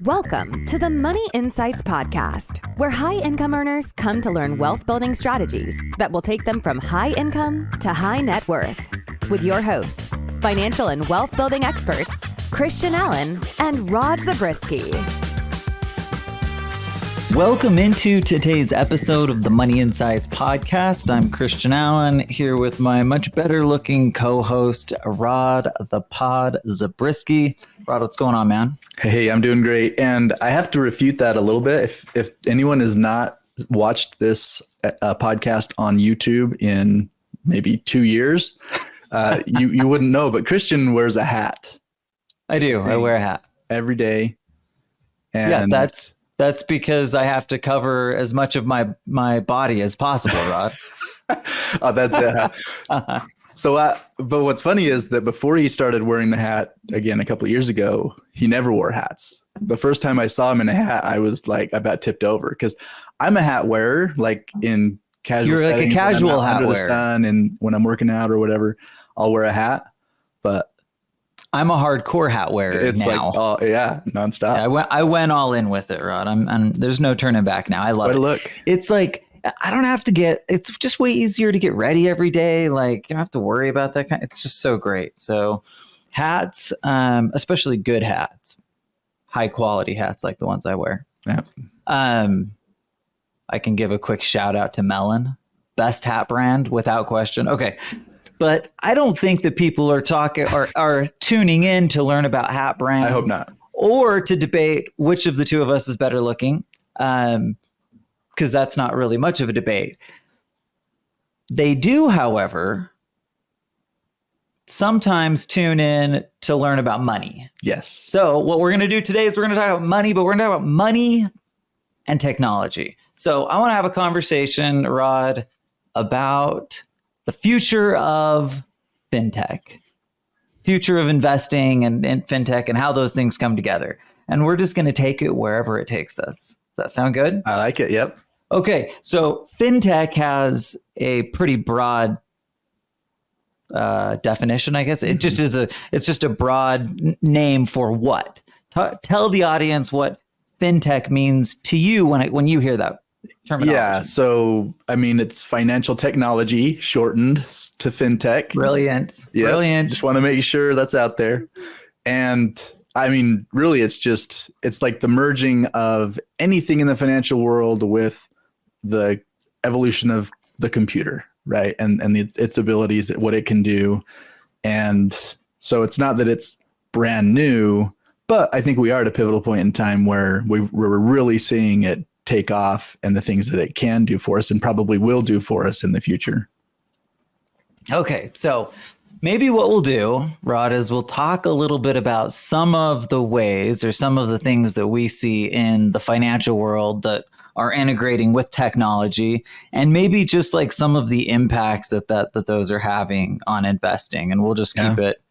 Welcome to the Money Insights Podcast, where high-income earners come to learn wealth-building strategies that will take them from high income to high net worth. With your hosts, financial and wealth-building experts, Christian Allen and Rod Zabriskie. Welcome into today's episode of the Money Insights Podcast. I'm Christian Allen here with my much better looking co-host, Rod the Pod Zabriskie. Rod, what's going on, man? Hey, I'm doing great. And I have to refute that a little bit. If anyone has not watched this podcast on YouTube in maybe 2 years, you wouldn't know, but Christian wears a hat. I do. I wear a hat every day. And yeah, that's because I have to cover as much of my body as possible, Rod. Oh, that's it. So, but what's funny is that before he started wearing the hat again a couple of years ago, he never wore hats. The first time I saw him in a hat, I was like, I about tipped over because I'm a hat wearer, like in casual. You're like a casual hat under wearer. The sun, and when I'm working out or whatever, I'll wear a hat. But I'm a hardcore hat wearer. It's now. like, oh yeah, nonstop. Yeah, I went all in with it, Rod. And there's no turning back now. I love it. Look, it's like I don't have to it's just way easier to get ready every day. Like you don't have to worry about that it's just so great. So hats, especially good hats, high quality hats like the ones I wear. Yeah. I can give a quick shout out to Melon, best hat brand without question. Okay. But I don't think that people are tuning in to learn about hat brands. I hope not. Or to debate which of the two of us is better looking. Because that's not really much of a debate. They do, however, sometimes tune in to learn about money. Yes. So what we're going to do today is we're going to talk about money, but we're going to talk about money and technology. So I want to have a conversation, Rod, about the future of FinTech, future of investing and FinTech and how those things come together. And we're just going to take it wherever it takes us. Does that sound good? I like it. Yep. Okay. So FinTech has a pretty broad definition, I guess. It just is it's just a broad name for what? Tell the audience what FinTech means to you when you hear that terminology. Yeah. So, I mean, it's financial technology shortened to FinTech. Brilliant. Yep. Brilliant. Just want to make sure that's out there. And I mean, really, it's like the merging of anything in the financial world with the evolution of the computer, right? And its abilities, what it can do. And so it's not that it's brand new, but I think we are at a pivotal point in time where we're really seeing it take off and the things that it can do for us and probably will do for us in the future. Okay, so maybe what we'll do, Rod, is we'll talk a little bit about some of the ways or some of the things that we see in the financial world that are integrating with technology, and maybe just like some of the impacts that those are having on investing. And we'll just keep it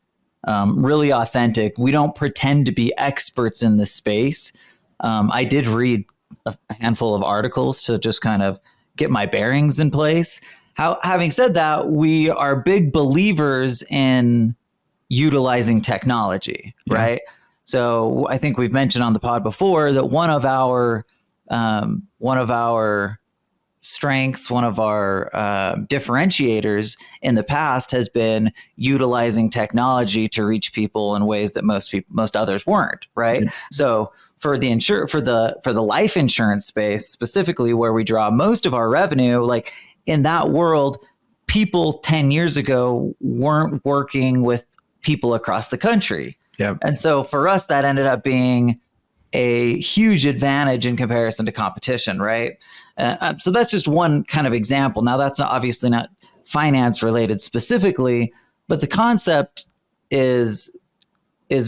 really authentic. We don't pretend to be experts in this space. I did read a handful of articles to just kind of get my bearings in place. Having said that, we are big believers in utilizing technology, right? So I think we've mentioned on the pod before that one of our strengths, one of our differentiators in the past has been utilizing technology to reach people in ways that most others weren't, right? Mm-hmm. So for the life insurance space specifically, where we draw most of our revenue, like in that world, people 10 years ago weren't working with people across the country. Yeah. And so for us, that ended up being a huge advantage in comparison to competition, right? So that's just one kind of example. Now, that's obviously not finance related specifically, but the concept is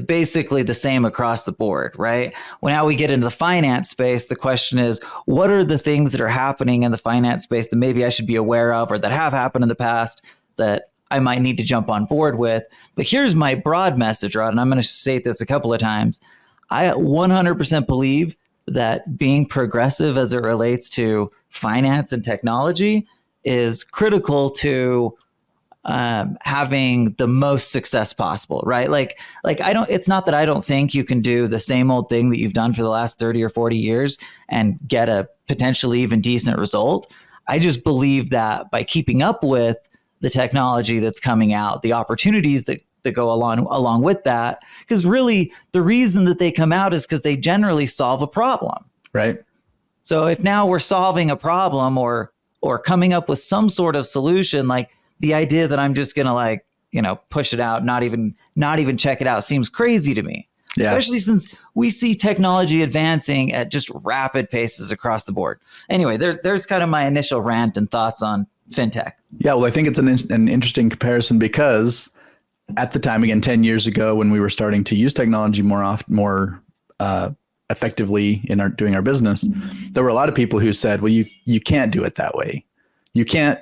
basically the same across the board, right? When now we get into the finance space, the question is, what are the things that are happening in the finance space that maybe I should be aware of or that have happened in the past that I might need to jump on board with? But here's my broad message, Rod, and I'm going to say this a couple of times. I 100% believe that being progressive as it relates to finance and technology is critical to having the most success possible, right? Like it's not that I don't think you can do the same old thing that you've done for the last 30 or 40 years and get a potentially even decent result. I just believe that by keeping up with the technology that's coming out, the opportunities that go along with that, because really the reason that they come out is because they generally solve a problem. Right. So if now we're solving a problem or coming up with some sort of solution, like the idea that I'm just going to push it out, not even check it out seems crazy to me, especially since we see technology advancing at just rapid paces across the board. Anyway, there's kind of my initial rant and thoughts on FinTech. Yeah. Well, I think it's an interesting comparison because at the time, again, 10 years ago, when we were starting to use technology more effectively in doing our business, there were a lot of people who said, well, you can't do it that way. You can't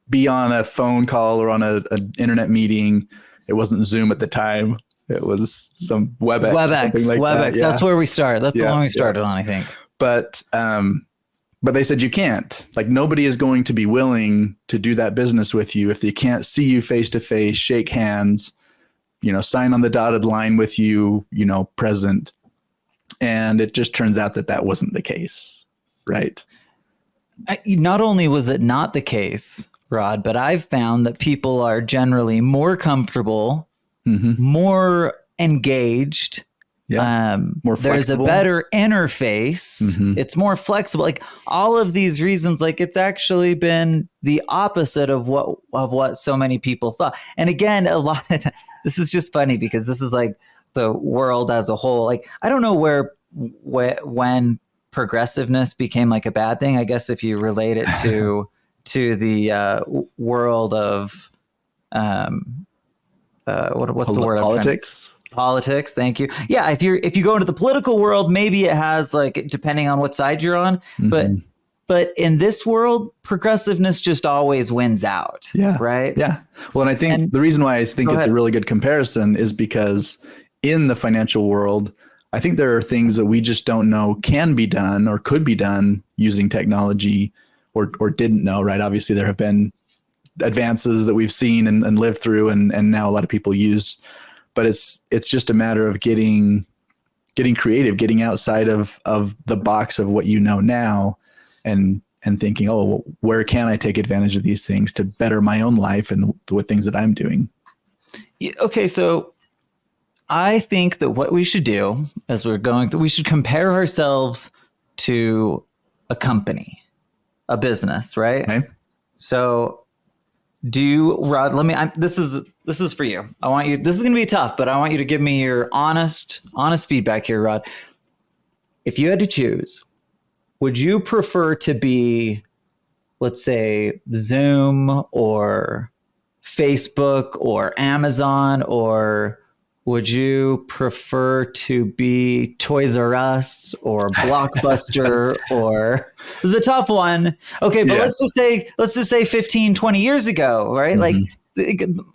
be on a phone call or on an internet meeting. It wasn't Zoom at the time. It was some WebEx. WebEx. Yeah. That's where we started. That's the one we started on, I think. But they said you can't. Like, nobody is going to be willing to do that business with you if they can't see you face to face, shake hands, sign on the dotted line with you, present. And it just turns out that wasn't the case, right? Not only was it not the case, Rod, but I've found that people are generally more comfortable, more engaged. Yeah. More flexible. There's a better interface. It's more flexible. Like all of these reasons, like it's actually been the opposite of what so many people thought. And again, a lot of this is just funny because this is like the world as a whole. Like, I don't know when progressiveness became like a bad thing. I guess if you relate it to the world of what's the word? Politics. Politics. Thank you. Yeah. If you go into the political world, maybe it has, like, depending on what side you're on, but in this world, progressiveness just always wins out. Yeah. Right. Yeah. Well, and I think the reason why I think it's a really good comparison is because in the financial world, I think there are things that we just don't know can be done or could be done using technology or didn't know, right? Obviously, there have been advances that we've seen and lived through and now a lot of people use. But it's just a matter of getting creative, getting outside of the box of what you know now and thinking, oh, well, where can I take advantage of these things to better my own life and the things that I'm doing? Okay, so I think that what we should do as we should compare ourselves to a company, a business, right? Okay. So Rod, this is for you. This is going to be tough, but I want you to give me your honest feedback here, Rod. If you had to choose, would you prefer to be, let's say, Zoom or Facebook or Amazon, or would you prefer to be Toys R Us or Blockbuster or this is a tough one. Okay, but let's just say 15, 20 years ago, right? Like,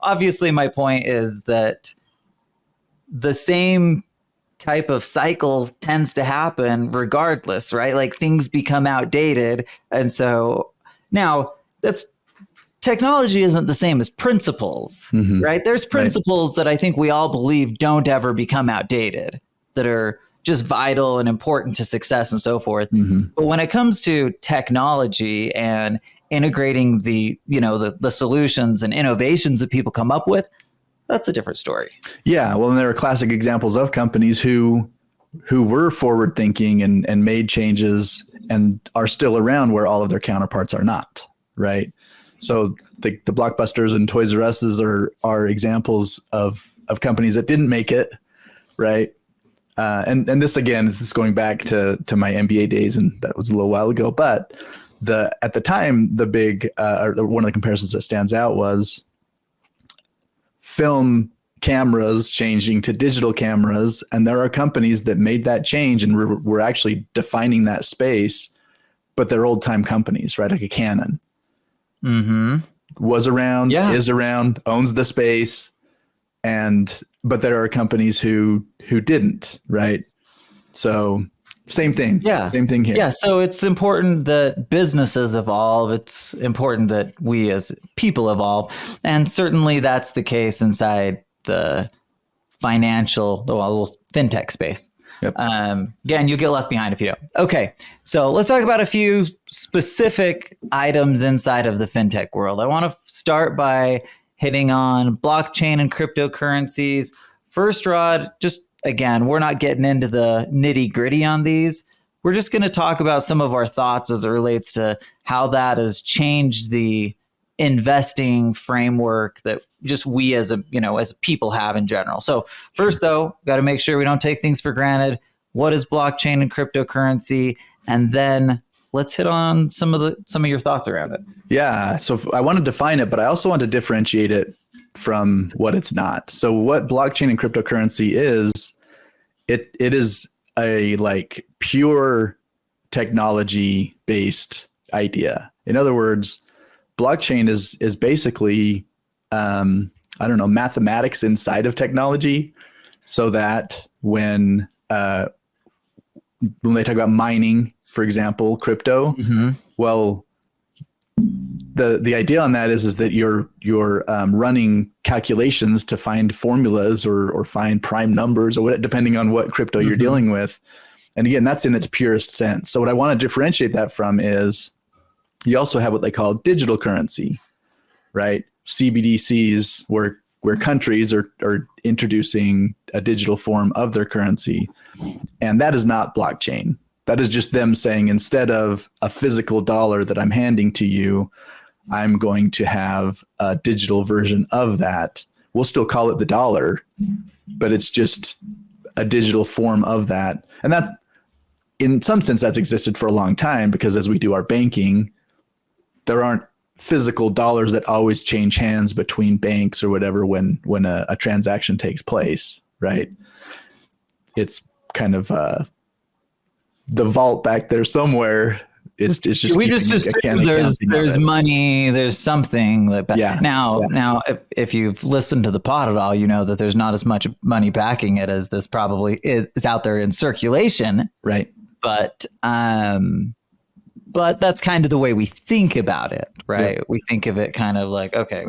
obviously my point is that the same type of cycle tends to happen regardless, right? Like, things become outdated. And so now technology isn't the same as principles, right? There's principles that I think we all believe don't ever become outdated, that are just vital and important to success and so forth. But when it comes to technology and integrating the solutions and innovations that people come up with, that's a different story. Yeah. Well, and there are classic examples of companies who were forward thinking and made changes and are still around where all of their counterparts are not, right? So the Blockbusters and Toys R Us's are examples of companies that didn't make it, right? And this, again, is going back to my MBA days, and that was a little while ago. But at the time, the big one of the comparisons that stands out was film cameras changing to digital cameras, and there are companies that made that change and were actually defining that space, but they're old time companies, right? Like a Canon. Was around, is around, owns the space, but there are companies who didn't, right? So Same thing. Yeah. Same thing here. Yeah. So it's important that businesses evolve. It's important that we as people evolve. And certainly that's the case inside the fintech space. Yep. Again, you'll get left behind if you don't. Okay. So let's talk about a few specific items inside of the fintech world. I want to start by hitting on blockchain and cryptocurrencies. First, Rod, just again, we're not getting into the nitty gritty on these. We're just going to talk about some of our thoughts as it relates to how that has changed the investing framework that just we as people have in general. So first, though, got to make sure we don't take things for granted. What is blockchain and cryptocurrency? And then let's hit on some of your thoughts around it. Yeah. So I want to define it, but I also want to differentiate it from what it's not. So what blockchain and cryptocurrency is, it is a like pure technology based idea. In other words, blockchain is basically mathematics inside of technology, so that when they talk about mining, for example, crypto, well, the idea on that is that you're running calculations to find formulas or find prime numbers or what, depending on what crypto you're dealing with. And again, that's in its purest sense. So what I want to differentiate that from is you also have what they call digital currency, right? CBDCs, where countries are introducing a digital form of their currency. And that is not blockchain. That is just them saying, instead of a physical dollar that I'm handing to you, I'm going to have a digital version of that. We'll still call it the dollar, but it's just a digital form of that. And that, in some sense, that's existed for a long time, because as we do our banking, there aren't physical dollars that always change hands between banks or whatever when a transaction takes place, right? It's kind of the vault back there somewhere. It's just we just assume there's money, there's something like that. Yeah. Now, if you've listened to the pod at all, you know that there's not as much money backing it as this probably is out there in circulation, right? But that's kind of the way we think about it, right? Yeah. We think of it kind of like, okay,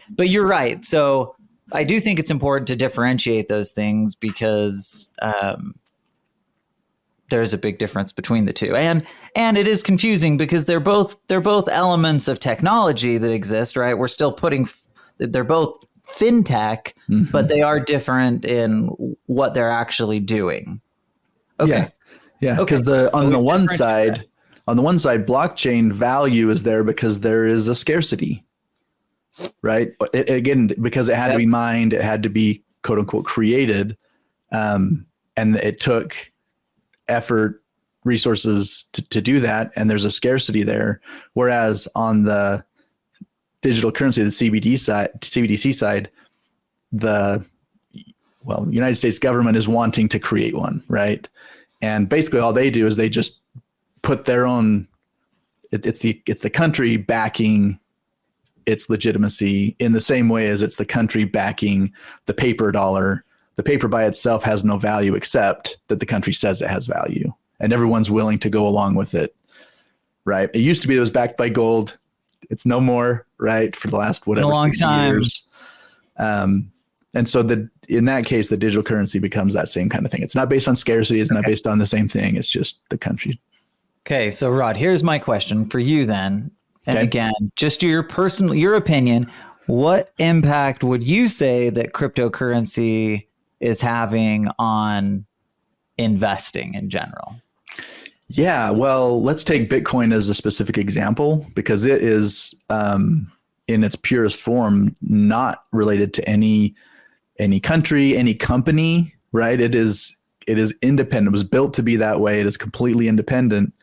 but you're right. So I do think it's important to differentiate those things, because there's a big difference between the two, and it is confusing because they're both elements of technology that exist, right? We're still they're both FinTech, but they are different in what they're actually doing. Okay. Yeah. Because on the one side, blockchain value is there because there is a scarcity, right? Again, because it had to be mined, it had to be quote unquote created, and it took effort, resources to do that, and there's a scarcity there. Whereas on the digital currency, the CBDC side, the United States government is wanting to create one, right? And basically all they do is they just put their own, it's the country backing its legitimacy in the same way as it's the country backing the paper dollar. The paper by itself has no value except that the country says it has value, and everyone's willing to go along with it, right? It used to be it was backed by gold. It's no more, right? For the last a long time. Years. And so in that case, the digital currency becomes that same kind of thing. It's not based on scarcity. It's not based on the same thing. It's just the country. Okay. So Rod, here's my question for you then. And again, just your opinion, what impact would you say that cryptocurrency is having on investing in general? Yeah, well, let's take Bitcoin as a specific example, because it is in its purest form not related to any country, any company, right? It is independent. It was built to be that way. It is completely independent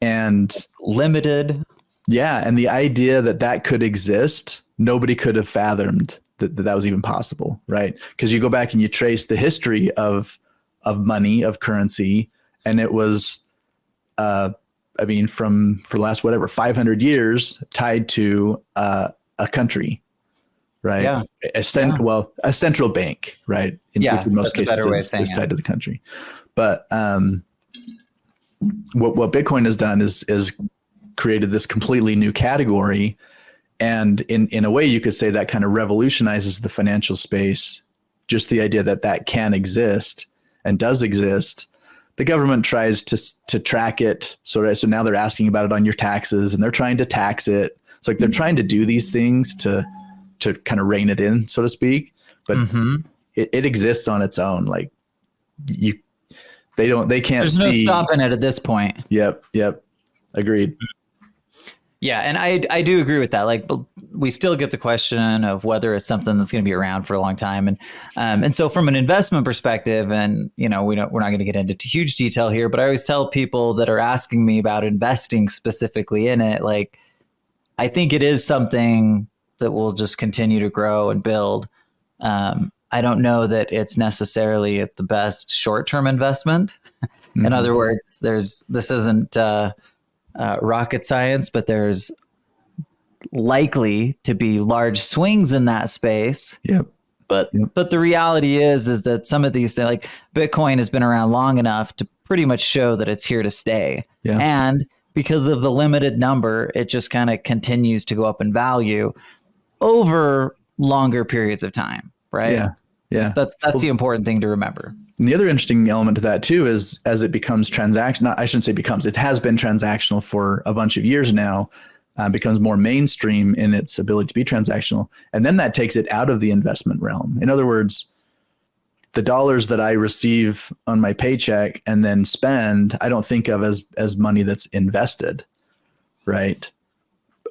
and it's limited. Yeah, and the idea that could exist, nobody could have fathomed that was even possible, right? Because you go back and you trace the history of money, of currency, and it was, for the last 500 years tied to a country, right? Yeah. A central bank, right? Which in most cases is tied to the country. But what Bitcoin has done is created this completely new category. And in a way, you could say that kind of revolutionizes the financial space. Just the idea that can exist and does exist. The government tries to track it. So now they're asking about it on your taxes, and they're trying to tax it. It's like they're trying to do these things to kind of rein it in, so to speak. But it exists on its own. Like they can't. There's no stopping it at this point. Yep. Agreed. Yeah, and I do agree with that. Like, but we still get the question of whether it's something that's going to be around for a long time, and so from an investment perspective, and we're not going to get into huge detail here, but I always tell people that are asking me about investing specifically in it, like, I think it is something that will just continue to grow and build. I don't know that it's necessarily the best short-term investment. In other words, this isn't rocket science, but there's likely to be large swings in that space. Yep. But the reality is that some of these things, like Bitcoin, has been around long enough to pretty much show that it's here to stay. Yeah. And because of the limited number, it just kind of continues to go up in value over longer periods of time, right? Yeah. That's the important thing to remember. And the other interesting element to that too is as it becomes transactional, I shouldn't say becomes, it has been transactional for a bunch of years now, becomes more mainstream in its ability to be transactional. And then that takes it out of the investment realm. In other words, the dollars that I receive on my paycheck and then spend, I don't think of as money that's invested, right?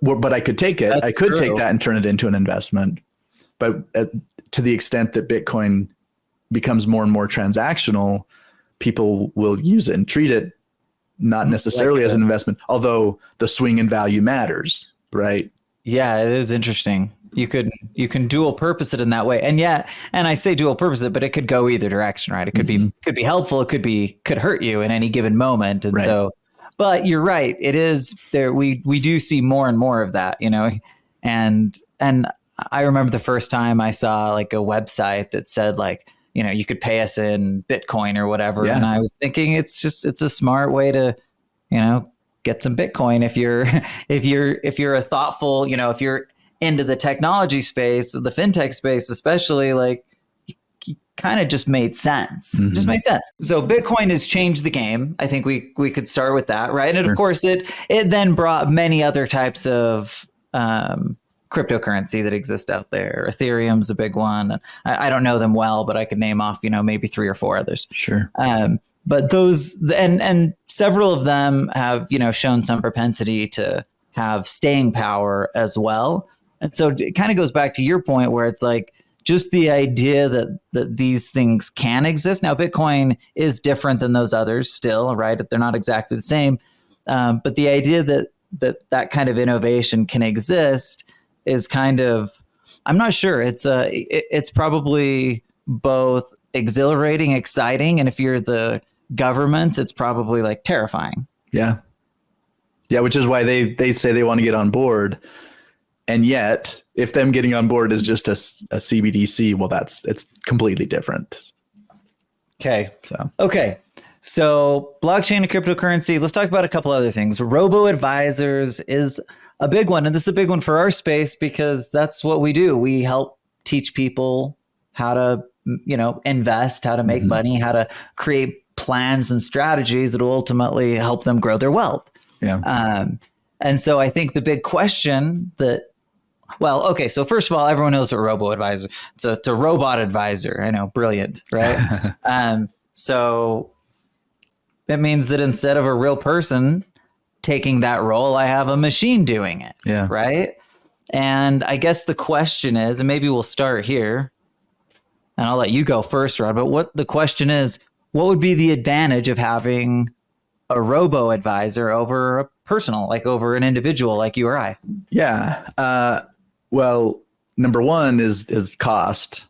Well, but I could take it. I could take that and turn it into an investment. But to the extent that Bitcoin becomes more and more transactional, people will use it and treat it not necessarily as an investment, although the swing in value matters, right? Yeah, it is interesting. You can dual purpose it in that way. And I say dual purpose it, but it could go either direction, right? It could be helpful, it could hurt you in any given moment. And so, but you're right, it is there. We do see more and more of that, and I remember the first time I saw like a website that said like, you could pay us in Bitcoin or whatever. Yeah. And I was thinking it's a smart way to, get some Bitcoin if you're a thoughtful, if you're into the technology space, the FinTech space, especially, like, kind of just made sense. Just made sense. So Bitcoin has changed the game. I think we could start with that, right? And of course it then brought many other types of cryptocurrency that exist out there. Ethereum's a big one. I don't know them well, but I could name off, maybe 3 or 4 others. Sure. But those and several of them have, shown some propensity to have staying power as well. And so it kind of goes back to your point where it's like just the idea that these things can exist. Now, Bitcoin is different than those others still, right? They're not exactly the same. But the idea that kind of innovation can exist is kind of, I'm not sure. It's probably both exhilarating, exciting, and if you're the government, it's probably like terrifying. Yeah, which is why they say they want to get on board. And yet, if them getting on board is just a CBDC, well, it's completely different. Okay. So blockchain and cryptocurrency. Let's talk about a couple other things. Robo-advisors is a big one. And this is a big one for our space because that's what we do. We help teach people how to, invest, how to make money, how to create plans and strategies that will ultimately help them grow their wealth. Yeah. And so I think the big question so first of all, everyone knows what robo-advisor. So it's a robot advisor. I know, brilliant, right? So that means that instead of a real person taking that role, I have a machine doing it. Yeah. Right. And I guess the question is, and maybe we'll start here, and I'll let you go first, Rod, but what the question is, what would be the advantage of having a robo-advisor over a personal, like over an individual like you or I? Yeah. Well, number one is cost.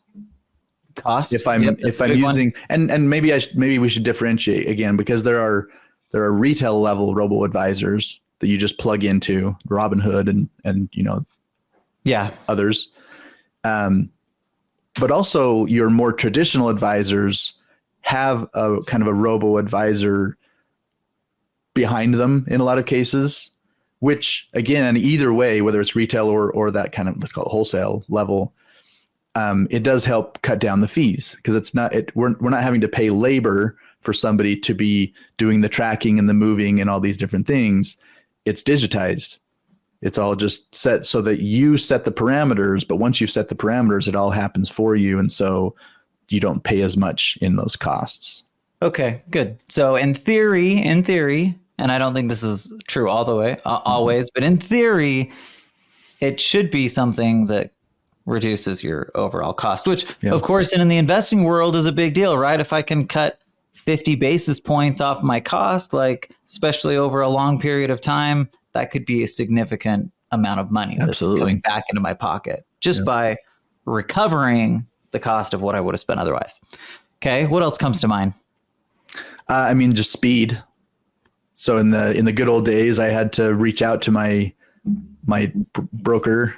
If I'm using, and maybe we should differentiate again, because there are retail level robo-advisors that you just plug into Robinhood and others. But also your more traditional advisors have a kind of a robo-advisor behind them in a lot of cases, which again, either way, whether it's retail or that kind of, let's call it wholesale level, it does help cut down the fees because we're not having to pay labor for somebody to be doing the tracking and the moving and all these different things. It's digitized. It's all just set so that you set the parameters, but once you've set the parameters, it all happens for you. And so you don't pay as much in those costs. Okay, good. So in theory, and I don't think this is true all the way, always, but in theory, it should be something that reduces your overall cost, which of course, in the investing world is a big deal, right? If I can cut 50 basis points off my cost, like especially over a long period of time, that could be a significant amount of money that's coming back into my pocket just by recovering the cost of what I would have spent otherwise. Okay, what else comes to mind? I mean, just speed. So in the good old days, I had to reach out to my broker,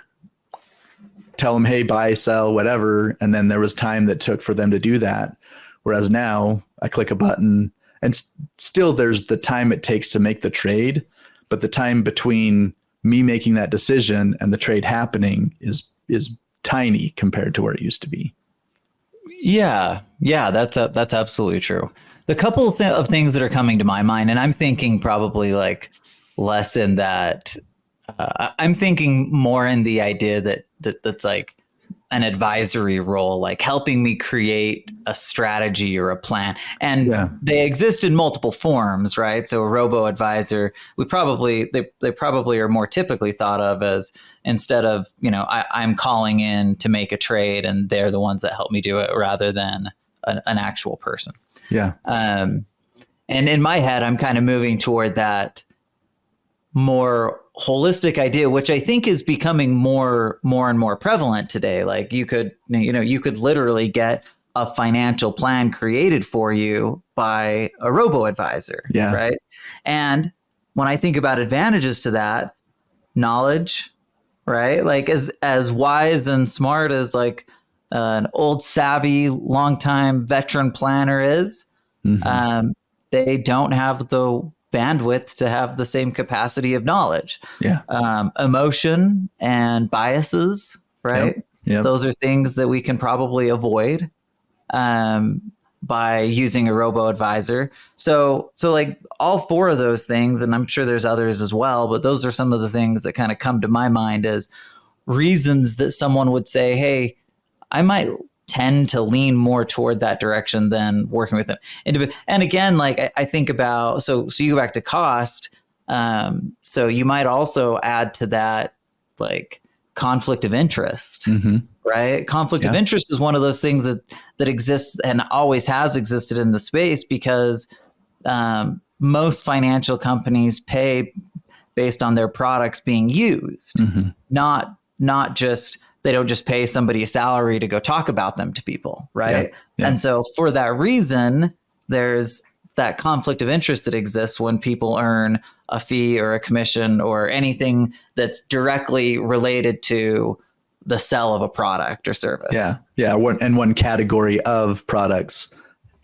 tell them, hey, buy, sell, whatever. And then there was time that took for them to do that. Whereas now I click a button and still there's the time it takes to make the trade. But the time between me making that decision and the trade happening is tiny compared to where it used to be. Yeah, that's absolutely true. The couple of things that are coming to my mind, and I'm thinking probably like less in that. I'm thinking more in the idea that's like an advisory role, like helping me create a strategy or a plan. And they exist in multiple forms, right? So a robo-advisor, they probably are more typically thought of as, instead of, I'm calling in to make a trade and they're the ones that help me do it rather than an actual person. Yeah. And in my head, I'm kind of moving toward that more holistic idea, which I think is becoming more and more prevalent today. Like you could literally get a financial plan created for you by a robo-advisor, right? And when I think about advantages to that, knowledge, right? Like as wise and smart as like an old savvy, longtime veteran planner is, they don't have the bandwidth to have the same capacity of knowledge. Emotion and biases, right? Yep. Those are things that we can probably avoid by using a robo-advisor. So like all four of those things, and I'm sure there's others as well, but those are some of the things that kind of come to my mind as reasons that someone would say, hey, I might tend to lean more toward that direction than working with an individual. And again, like I think about, so you go back to cost. So you might also add to that, like conflict of interest, right? Conflict of interest is one of those things that exists and always has existed in the space because most financial companies pay based on their products being used, not just, they don't just pay somebody a salary to go talk about them to people, right? And so for that reason, there's that conflict of interest that exists when people earn a fee or a commission or anything that's directly related to the sell of a product or service. One category of products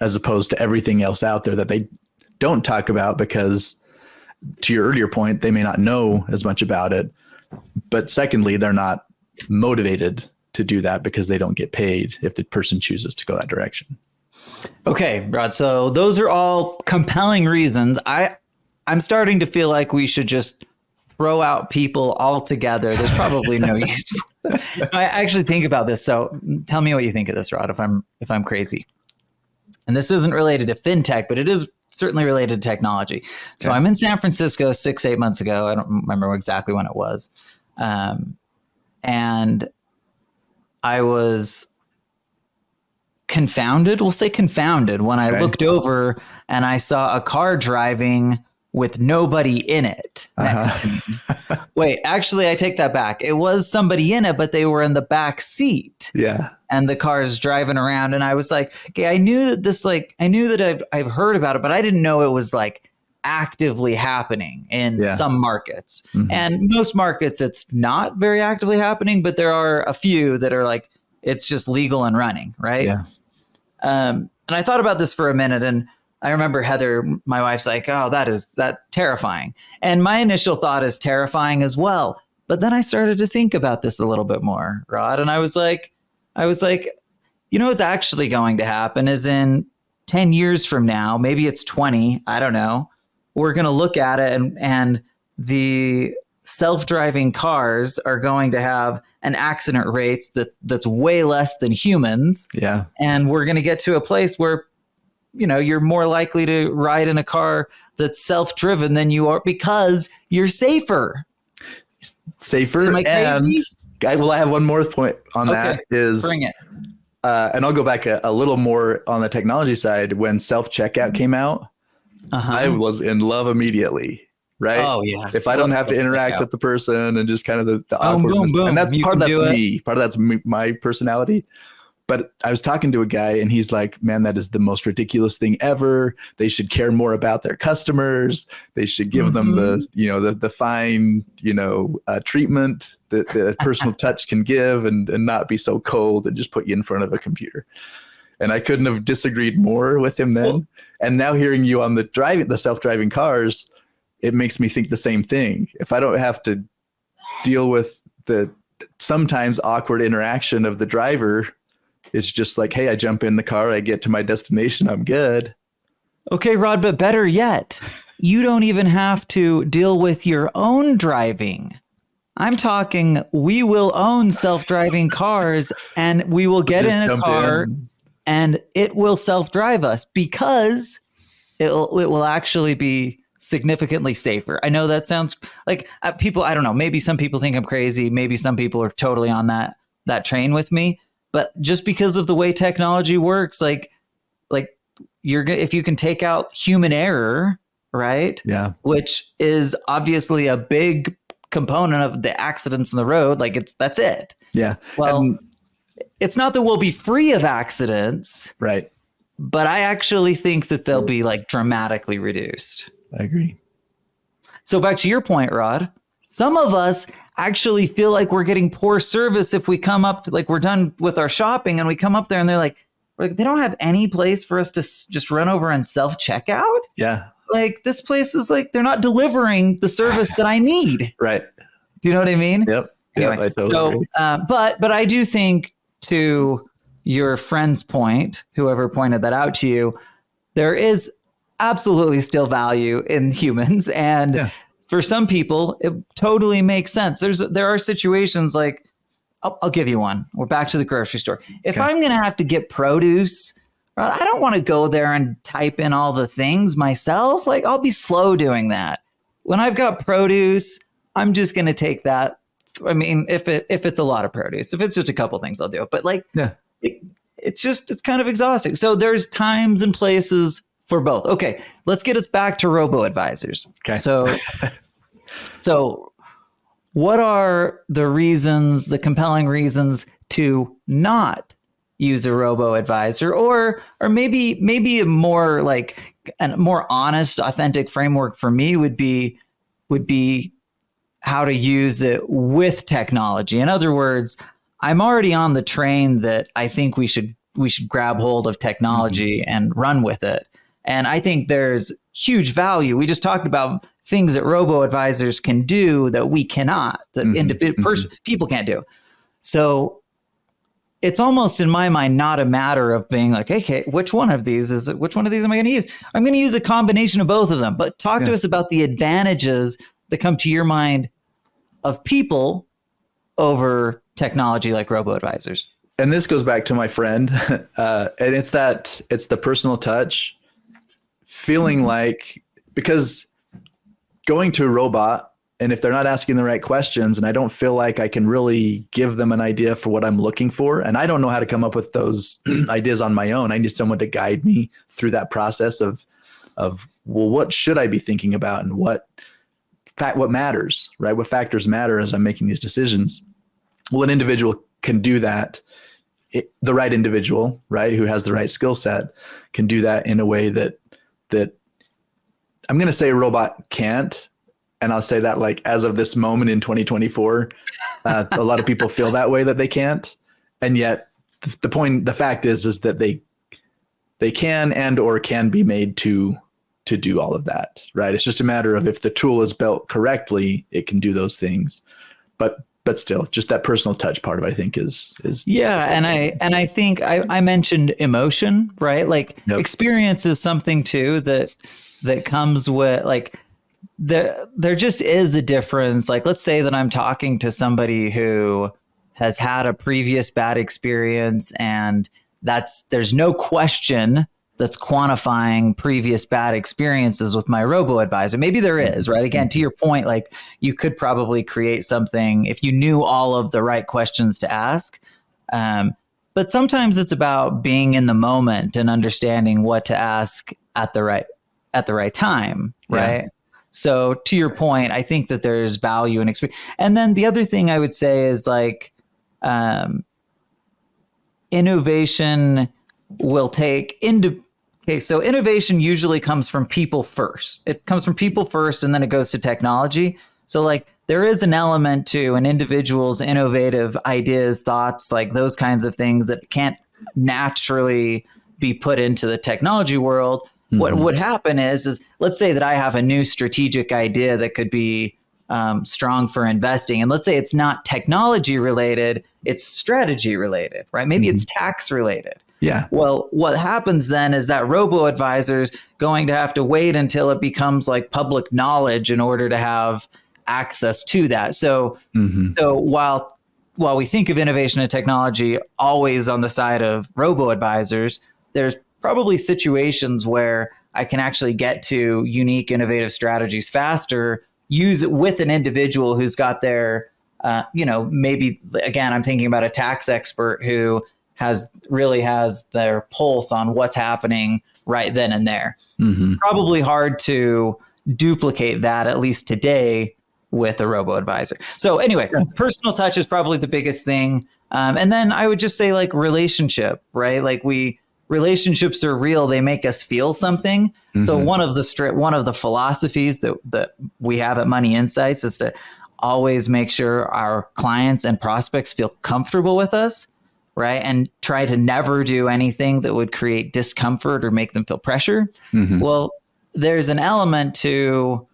as opposed to everything else out there that they don't talk about because, to your earlier point, they may not know as much about it. But secondly, they're not motivated to do that because they don't get paid if the person chooses to go that direction. Okay, Rod. So those are all compelling reasons. I'm starting to feel like we should just throw out people altogether. There's probably no use. I actually think about this. So tell me what you think of this, Rod, if I'm crazy. And this isn't related to FinTech, but it is certainly related to technology. So I'm in San Francisco 6-8 months ago. I don't remember exactly when it was. And I was confounded. We'll say confounded when I looked over and I saw a car driving with nobody in it next to me. Wait, actually, I take that back. It was somebody in it, but they were in the back seat. And the car is driving around. And I was like, okay, I knew that I've heard about it, but I didn't know it was like actively happening in some markets. And most markets, it's not very actively happening, but there are a few that are like, it's just legal and running, right? And I thought about this for a minute, and I remember Heather, my wife's like, oh, that terrifying. And my initial thought is terrifying as well. But then I started to think about this a little bit more, Rod. And I was like, what's actually going to happen is in 10 years from now, maybe it's 20, I don't know. We're going to look at it and the self-driving cars are going to have an accident rate that's way less than humans. Yeah. And we're going to get to a place where, you're more likely to ride in a car that's self-driven than you are because you're safer. Safer. Am I crazy? And I have one more point on that is bring it. And I'll go back a little more on the technology side. When self-checkout came out, I was in love immediately. Right. Oh yeah. If I don't have to interact with the person and just kind of the awkwardness, boom. And that's part of that's me. Part of that's my personality. But I was talking to a guy and he's like, man, that is the most ridiculous thing ever. They should care more about their customers. They should give them the fine, treatment that the personal touch can give and not be so cold and just put you in front of a computer. And I couldn't have disagreed more with him then. Well, and now hearing you on the self-driving cars, it makes me think the same thing. If I don't have to deal with the sometimes awkward interaction of the driver, it's just like, hey, I jump in the car, I get to my destination, I'm good. Okay, Rod, but better yet, you don't even have to deal with your own driving. I'm talking, we will own self-driving cars and we will get in a car and it will self-drive us because it will actually be significantly safer. I know that sounds like people, I don't know, maybe some people think I'm crazy. Maybe some people are totally on that train with me. But just because of the way technology works, like if you can take out human error, right? Yeah. Which is obviously a big component of the accidents in the road. Like that's it. Yeah. Well, it's not that we'll be free of accidents. Right. But I actually think that they'll be like dramatically reduced. I agree. So back to your point, Rod, some of us actually feel like we're getting poor service if we come up to, like, we're done with our shopping and we come up there and they're like they don't have any place for us to just run over and self-checkout. Yeah. Like this place is like, they're not delivering the service that I need. Right. Do you know what I mean? Yep. Anyway, I totally agree. But I do think, to your friend's point, whoever pointed that out to you, there is absolutely still value in humans. And for some people, it totally makes sense. There are situations like, I'll give you one. We're back to the grocery store. If I'm going to have to get produce, I don't want to go there and type in all the things myself. Like, I'll be slow doing that. When I've got produce, I'm just going to take that. I mean, if it's a lot of produce, if it's just a couple things, I'll do it. But it's kind of exhausting. So there's times and places for both. Okay, let's get us back to robo-advisors. Okay. So what are the compelling reasons to not use a robo-advisor, or maybe a more like a more honest, authentic framework for me would be how to use it with technology. In other words, I'm already on the train that I think we should grab hold of technology and run with it. And I think there's huge value. We just talked about things that robo-advisors can do that we cannot, that people can't do. So it's almost, in my mind, not a matter of being like, okay, which one of these am I going to use? I'm going to use a combination of both of them. But talk to us about the advantages that come to your mind of people over technology like robo-advisors. And this goes back to my friend, and it's the personal touch, feeling like, because going to a robot, and if they're not asking the right questions, and I don't feel like I can really give them an idea for what I'm looking for, and I don't know how to come up with those ideas on my own. I need someone to guide me through that process of well, what should I be thinking about, and what matters, right? What factors matter as I'm making these decisions? Well, an individual can do that. The right individual, right, who has the right skill set, can do that in a way that I'm going to say a robot can't. And I'll say that, like, as of this moment in 2024, a lot of people feel that way, that they can't. And yet the fact is that they they can and or can be made to do all of that, right? It's just a matter of if the tool is built correctly, it can do those things. But still, just that personal touch part of it, I think is yeah. And I think I mentioned emotion, right? Like Yep. experience is something too that comes with like there just is a difference. Like, let's say that I'm talking to somebody who has had a previous bad experience, and there's no question that's quantifying previous bad experiences with my robo-advisor. Maybe there is, right? Again, to your point, like you could probably create something if you knew all of the right questions to ask. But sometimes it's about being in the moment and understanding what to ask at the right time, right? Yeah. So to your point, I think that there's value in experience. And then the other thing I would say is like innovation will take into. Okay, so innovation usually comes from people first. It comes from people first, and then it goes to technology. So like there is an element to an individual's innovative ideas, thoughts, like those kinds of things that can't naturally be put into the technology world. Mm-hmm. What would happen is let's say that I have a new strategic idea that could be strong for investing. And let's say it's not technology related, it's strategy related, right? Maybe it's tax related. Yeah. Well, what happens then is that robo-advisor's going to have to wait until it becomes like public knowledge in order to have access to that. So, so while we think of innovation and technology always on the side of robo-advisors, there's probably situations where I can actually get to unique, innovative strategies faster, use it with an individual who's got their, maybe, again, I'm thinking about a tax expert who really has their pulse on what's happening right then and there. Probably hard to duplicate that, at least today, with a robo-advisor. So anyway, personal touch is probably the biggest thing. And then I would just say like relationship, right? Like relationships are real. They make us feel something. So one of the philosophies that we have at Money Insights is to always make sure our clients and prospects feel comfortable with us, right? And try to never do anything that would create discomfort or make them feel pressure. Well, there's an element to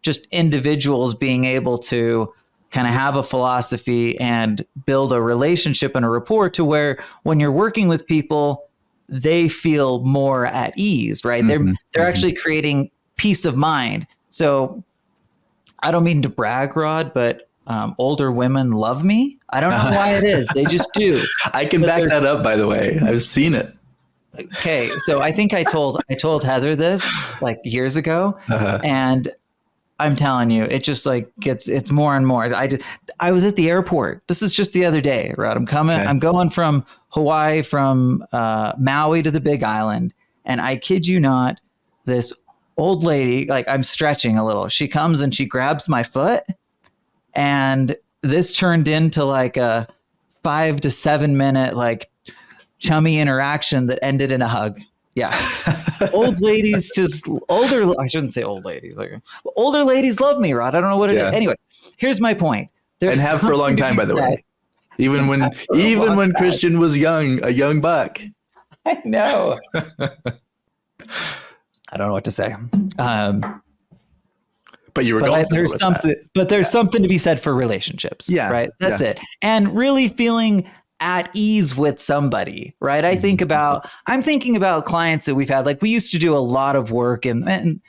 just individuals being able to kind of have a philosophy and build a relationship and a rapport to where when you're working with people, they feel more at ease, right? They're actually creating peace of mind. So I don't mean to brag, Rod, but older women love me. I don't know why it is. They just do. I can back that up, by the way. I've seen it. Okay, so I think I told Heather this like years ago, and I'm telling you, it just like it's more and more. I was at the airport. This is just the other day, right? I'm going from Hawaii, from Maui to the Big Island, and I kid you not, this old lady, like I'm stretching a little. She comes and she grabs my foot, and this turned into like a 5 to 7 minute like chummy interaction that ended in a hug. Yeah. Old ladies I shouldn't say old ladies. Like older ladies love me, Rod. I don't know what it is. Anyway, here's my point. And have for a long time, by the way. Even when Christian was a young buck. I know. I don't know what to say. But you were going there's something to be said for relationships. Yeah. Right. That's it. And really feeling at ease with somebody, right? I'm thinking about clients that we've had, like we used to do a lot of work and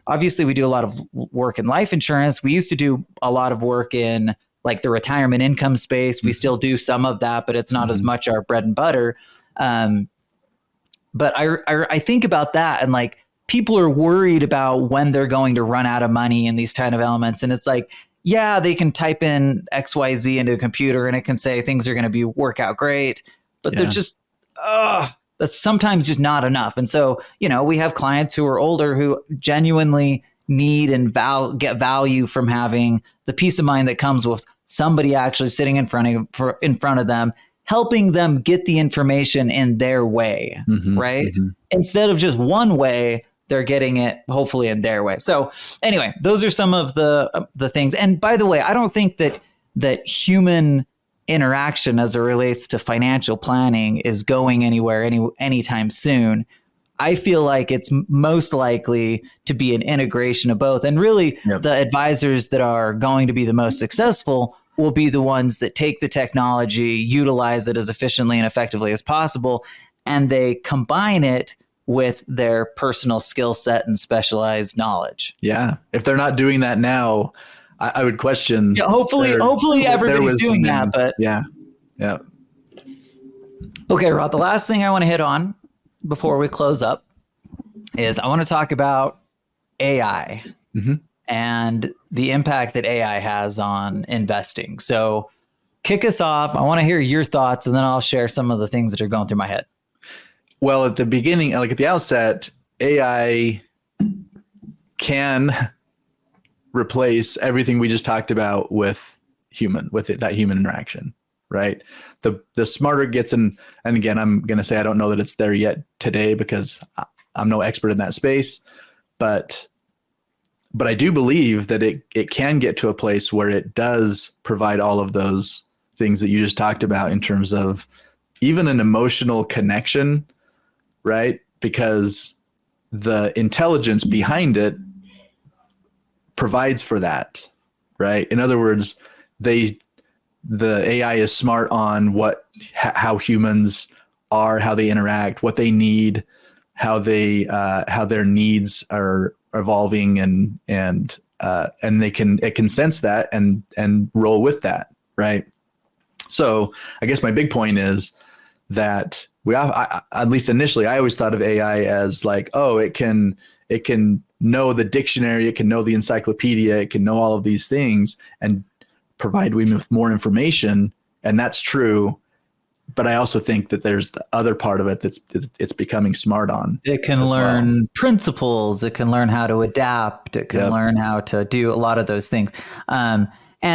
obviously we do a lot of work in life insurance. We used to do a lot of work in like the retirement income space. We still do some of that, but it's not as much our bread and butter. But I think about that and like people are worried about when they're going to run out of money in these kind of elements. And it's like, yeah, they can type in XYZ into a computer and it can say things are going to work out great, but they're just, that's sometimes just not enough. And so, we have clients who are older who genuinely need and get value from having the peace of mind that comes with somebody actually sitting in front of them, helping them get the information in their way, right? Instead of just one way, they're getting it hopefully in their way. So anyway, those are some of the things. And by the way, I don't think that human interaction as it relates to financial planning is going anywhere anytime soon. I feel like it's most likely to be an integration of both. And really, the advisors that are going to be the most successful will be the ones that take the technology, utilize it as efficiently and effectively as possible, and they combine it with their personal skill set and specialized knowledge. Yeah. If they're not doing that now, I would question. Yeah, hopefully everybody's doing that. But yeah. Okay, Rod, the last thing I want to hit on before we close up is I want to talk about AI and the impact that AI has on investing. So kick us off. I want to hear your thoughts, and then I'll share some of the things that are going through my head. Well, at the beginning, like at the outset, AI can replace everything we just talked about with that human interaction, right? The smarter it gets, and again, I'm going to say I don't know that it's there yet today because I'm no expert in that space, but I do believe that it can get to a place where it does provide all of those things that you just talked about in terms of even an emotional connection, right? Because the intelligence behind it provides for that, right? In other words, the AI is smart on how humans are, how they interact, what they need, how their needs are evolving, and it can sense that and roll with that, right? So I guess my big point is that at least initially, I always thought of AI as like, oh, it can know the dictionary, it can know the encyclopedia, it can know all of these things and provide me with more information, and that's true. But I also think that there's the other part of it it's becoming smart on. It can learn principles. It can learn how to adapt. It can learn how to do a lot of those things. And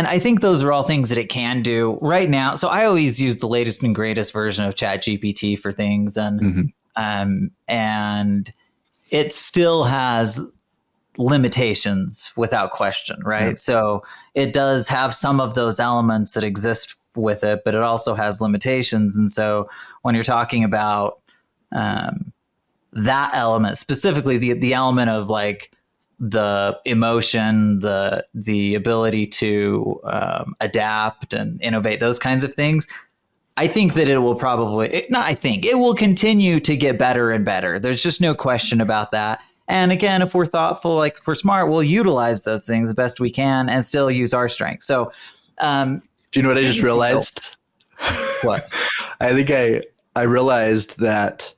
I think those are all things that it can do right now. So I always use the latest and greatest version of ChatGPT for things, and it still has limitations without question, right? Yep. So it does have some of those elements that exist with it, but it also has limitations. And so when you're talking about that element, specifically the element of like the emotion, the ability to adapt and innovate, those kinds of things, I think that it will continue to get better and better. There's just no question about that. And again, if we're thoughtful, like if we're smart, we'll utilize those things the best we can and still use our strengths. So, do you know what I just realized? What? I think I realized that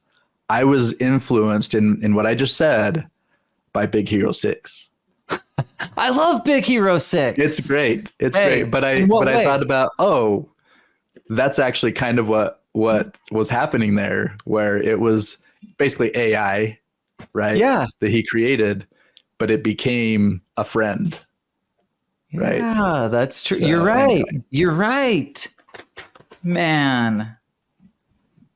I was influenced in what I just said by Big Hero 6. I love Big Hero 6. It's great. It's great. But I thought about, that's actually kind of what was happening there, where it was basically AI, right? Yeah. That he created, but it became a friend. Right. Yeah, that's true. So, You're right. Anyway. You're right. Man.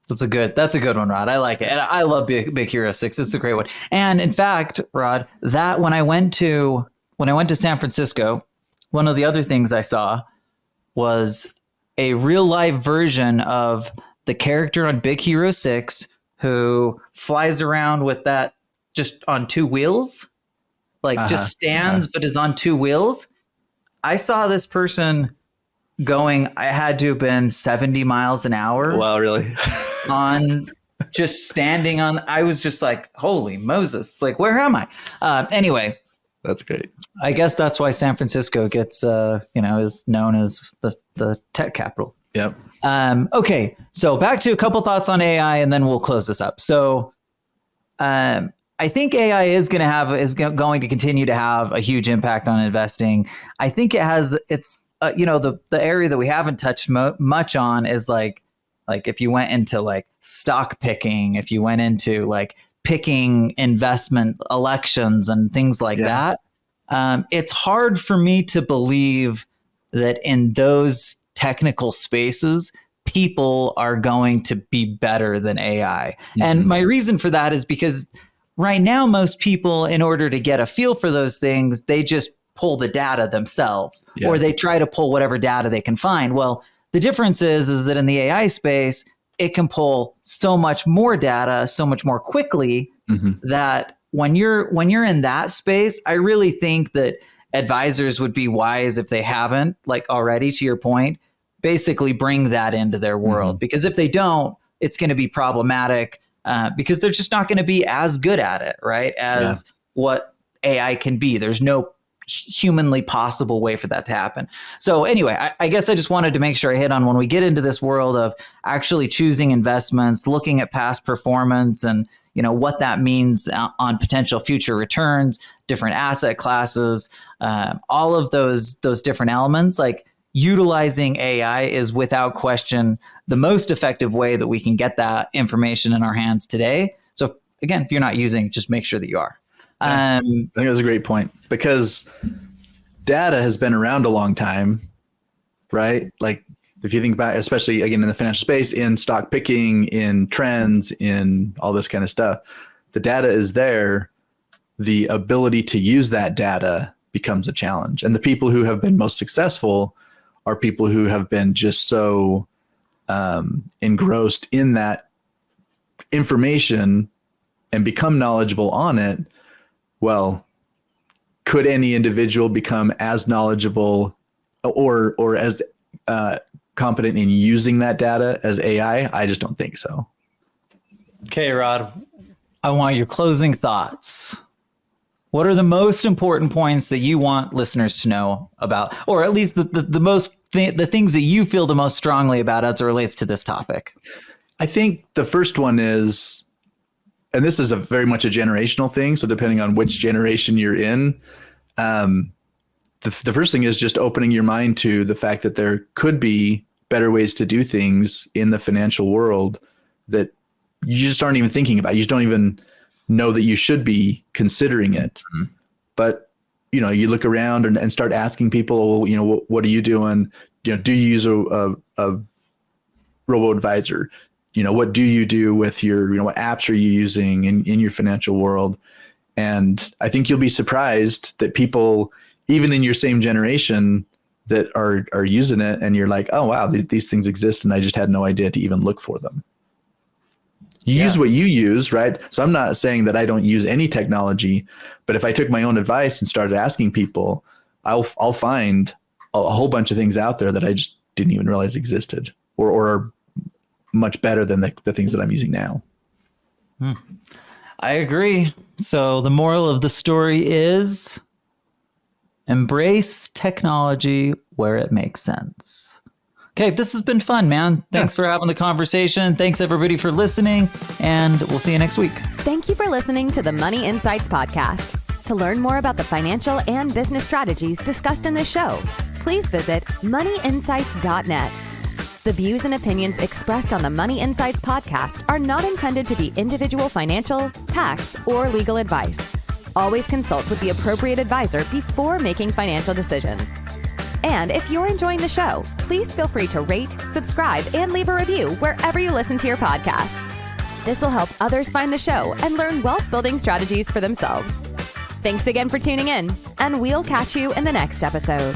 That's a good one, Rod. I like it. And I love Big Hero 6. It's a great one. And in fact, Rod, that when I went to San Francisco, one of the other things I saw was a real life version of the character on Big Hero 6 who flies around with that just on two wheels, like just stands, but is on two wheels. I saw this person going, I had to have been 70 miles an hour. Wow, really? On just standing on, I was just like, holy Moses. It's like, where am I? Anyway. That's great. I guess that's why San Francisco gets, is known as the tech capital. Yep. Okay. So back to a couple thoughts on AI and then we'll close this up. So, I think AI is going to continue to have a huge impact on investing. I think it's the area that we haven't touched much on is like if you went into like stock picking, if you went into like picking investment elections and things like that. It's hard for me to believe that in those technical spaces, people are going to be better than AI. Mm-hmm. And my reason for that is because right now, most people, in order to get a feel for those things, they just pull the data themselves or they try to pull whatever data they can find. Well, The difference is that in the AI space, it can pull so much more data so much more quickly that when you're in that space, I really think that advisors would be wise if they haven't, like already, to your point, basically bring that into their world. Because if they don't, it's going to be problematic because they're just not going to be as good at it, right? As what AI can be. There's no humanly possible way for that to happen. So anyway, I guess I just wanted to make sure I hit on when we get into this world of actually choosing investments, looking at past performance and what that means on potential future returns, different asset classes, all of those different elements, like utilizing AI is without question the most effective way that we can get that information in our hands today. So again, if you're not using, just make sure that you are. I think that's a great point because data has been around a long time, right? Like if you think about, especially again in the financial space, in stock picking, in trends, in all this kind of stuff, the data is there. The ability to use that data becomes a challenge. And the people who have been most successful are people who have been just so engrossed in that information and become knowledgeable on it. Well, could any individual become as knowledgeable or as competent in using that data as AI? I just don't think so. Okay, Rod, I want your closing thoughts. What are the most important points that you want listeners to know about, or at least the things that you feel the most strongly about as it relates to this topic? I think the first one is, and this is very much a generational thing. So depending on which generation you're in, the first thing is just opening your mind to the fact that there could be better ways to do things in the financial world that you just aren't even thinking about. You just don't even know that you should be considering it. But, you look around and start asking people, what are you doing? Do you use a robo-advisor? What do you do with your, what apps are you using in your financial world? And I think you'll be surprised that people, even in your same generation, that are using it, and you're like, oh, wow, these things exist, and I just had no idea to even look for them. You use what you use, right? So I'm not saying that I don't use any technology, but if I took my own advice and started asking people, I'll find a whole bunch of things out there that I just didn't even realize existed or are much better than the things that I'm using now. I agree. So the moral of the story is embrace technology where it makes sense. Okay, this has been fun, man. Thanks for having the conversation. Thanks everybody for listening, and we'll see you next week. Thank you for listening to the Money Insights podcast. To learn more about the financial and business strategies discussed in this show, please visit moneyinsights.net. The views and opinions expressed on the Money Insights podcast are not intended to be individual financial, tax, or legal advice. Always consult with the appropriate advisor before making financial decisions. And if you're enjoying the show, please feel free to rate, subscribe, and leave a review wherever you listen to your podcasts. This will help others find the show and learn wealth-building strategies for themselves. Thanks again for tuning in, and we'll catch you in the next episode.